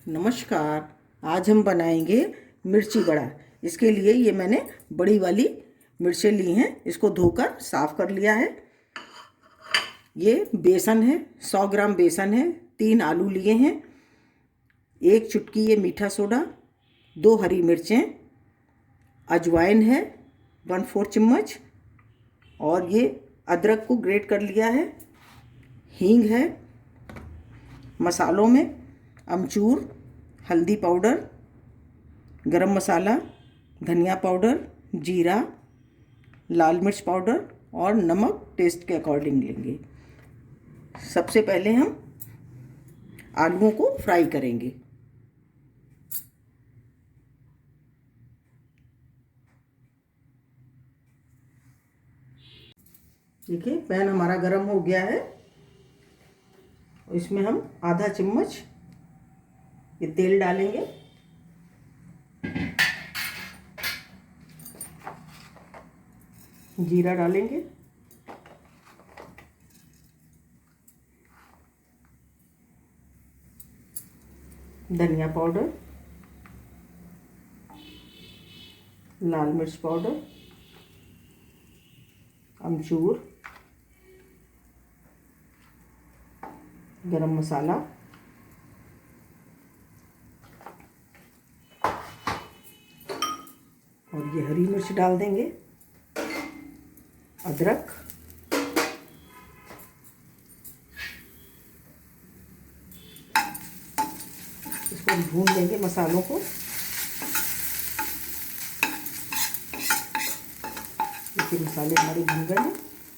नमस्कार। आज हम बनाएंगे मिर्ची बड़ा। इसके लिए ये मैंने बड़ी वाली मिर्चें ली हैं, इसको धोकर साफ़ कर लिया है। ये बेसन है, 100 ग्राम बेसन है, 3 आलू लिए हैं, 1 चुटकी ये मीठा सोडा, 2 हरी मिर्चें, अजवाइन है 1/4 चम्मच, और ये अदरक को ग्रेट कर लिया है, हींग है, मसालों में अमचूर, हल्दी पाउडर, गरम मसाला, धनिया पाउडर, जीरा, लाल मिर्च पाउडर और नमक टेस्ट के अकॉर्डिंग लेंगे। सबसे पहले हम आलूओं को फ्राई करेंगे। देखिए पैन हमारा गरम हो गया है। इसमें हम आधा चम्मच ये तेल डालेंगे, जीरा डालेंगे, धनिया पाउडर, लाल मिर्च पाउडर, अमचूर, गरम मसाला, और ये हरी मिर्च डाल देंगे, अदरक, इसको भून लेंगे मसालों को। देखिए मसाले हमारे भून गए हैं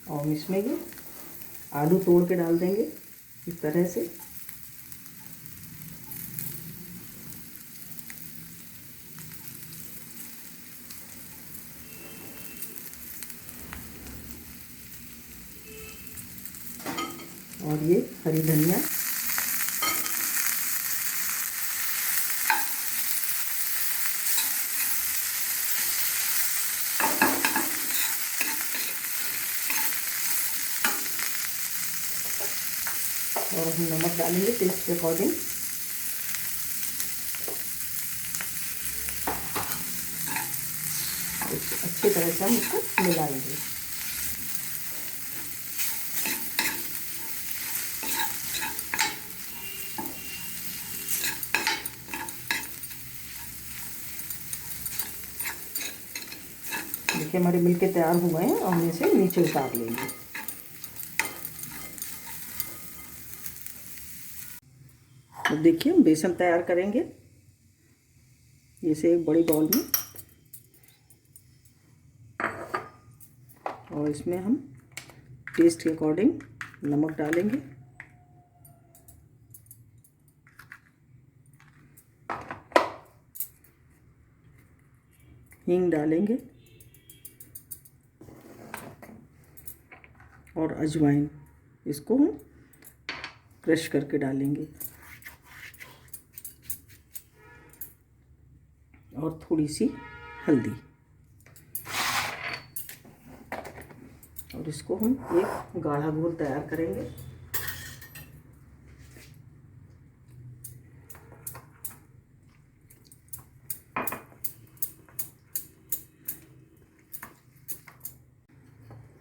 और इसमें ये आलू तोड़ के डाल देंगे इस तरह से। और ये हरी धनिया, और हम नमक डालेंगे टेस्ट के अकॉर्डिंग। अच्छी तरह से हम इसको मिलाएंगे। देखिए हमारे मिलके तैयार हुए हैं और हम इसे नीचे उतार लेंगे। अब देखिए हम बेसन तैयार करेंगे। इसे एक बड़ी बाउल में, और इसमें हम टेस्ट के अकॉर्डिंग नमक डालेंगे, हींग डालेंगे और अजवाइन, इसको हम क्रश करके डालेंगे, और थोड़ी सी हल्दी, और इसको हम एक गाढ़ा घोल तैयार करेंगे।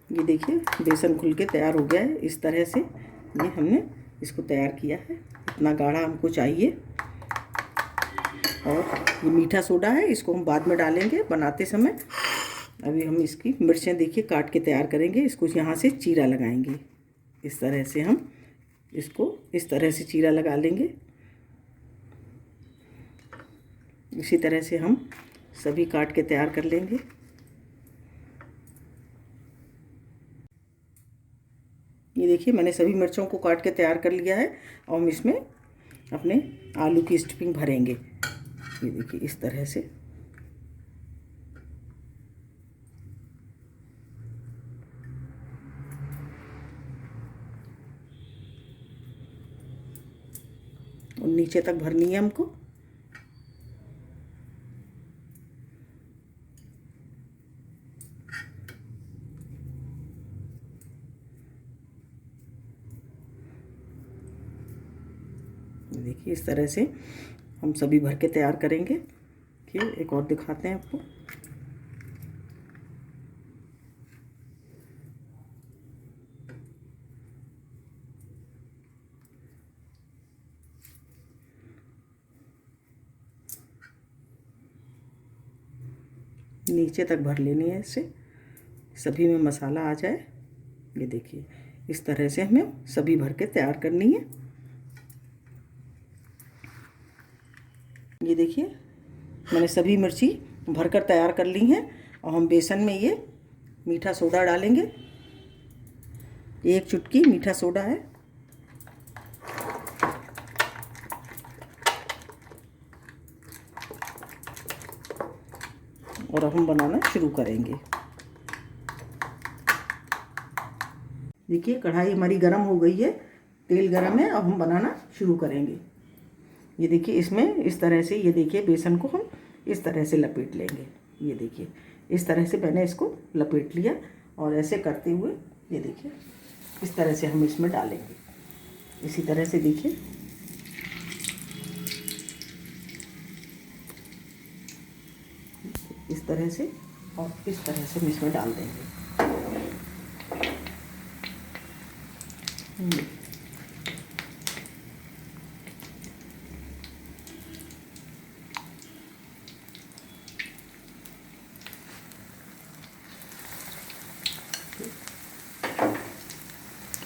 ये देखिए बेसन घुल के तैयार हो गया है। इस तरह से ये हमने इसको तैयार किया है। इतना गाढ़ा हमको चाहिए। और ये मीठा सोडा है, इसको हम बाद में डालेंगे बनाते समय। अभी हम इसकी मिर्चें देखिए काट के तैयार करेंगे। इसको यहाँ से चीरा लगाएंगे। इस तरह से हम इसको इस तरह से चीरा लगा लेंगे। इसी तरह से हम सभी काट के तैयार कर लेंगे। ये देखिए मैंने सभी मिर्चों को काट के तैयार कर लिया है और हम इसमें अपने आलू की स्टफिंग भरेंगे। ये देखिए इस तरह से। और नीचे तक भरनी है हमको। देखिए इस तरह से हम सभी भर के तैयार करेंगे। देखिए एक और दिखाते हैं आपको। नीचे तक भर लेनी है, इससे सभी में मसाला आ जाए। ये देखिए इस तरह से हमें सभी भर के तैयार करनी है। ये देखिए मैंने सभी मिर्ची भरकर तैयार कर ली हैं और हम बेसन में ये मीठा सोडा डालेंगे। 1 चुटकी मीठा सोडा है और अब हम बनाना शुरू करेंगे। देखिए कढ़ाई हमारी गर्म हो गई है, तेल गर्म है। अब हम बनाना शुरू करेंगे। ये देखिए इसमें इस तरह से, ये देखिए बेसन को हम इस तरह से लपेट लेंगे। ये देखिए इस तरह से मैंने इसको लपेट लिया और ऐसे करते हुए ये देखिए इस तरह से हम इसमें डालेंगे। इसी तरह से देखिए इस तरह से और इस तरह से हम इसमें डाल देंगे।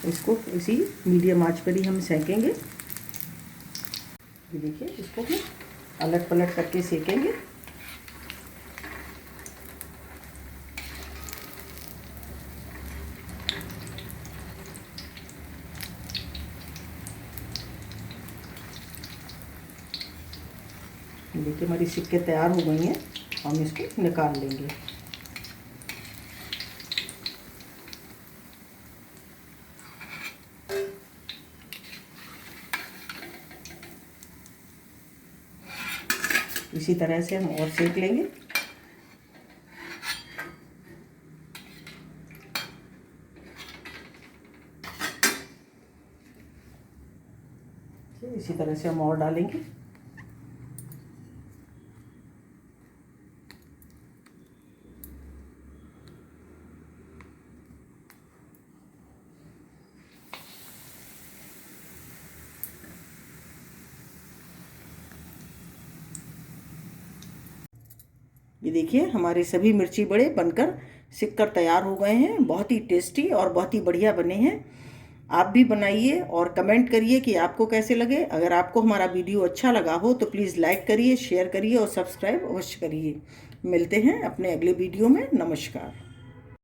इसको इसी मीडियम आंच पर ही हम सेकेंगे। ये देखिए इसको हम अलट पलट करके सेकेंगे। देखिए हमारी सिक्के तैयार हो गई हैं, हम इसको निकाल लेंगे। इसी तरह से हम और सेक लेंगे। इसी तरह से हम और डालेंगे। ये देखिए हमारे सभी मिर्ची बड़े बनकर सिक कर तैयार हो गए हैं। बहुत ही टेस्टी और बहुत ही बढ़िया बने हैं। आप भी बनाइए और कमेंट करिए कि आपको कैसे लगे। अगर आपको हमारा वीडियो अच्छा लगा हो तो प्लीज़ लाइक करिए, शेयर करिए और सब्सक्राइब अवश्य करिए। मिलते हैं अपने अगले वीडियो में। नमस्कार।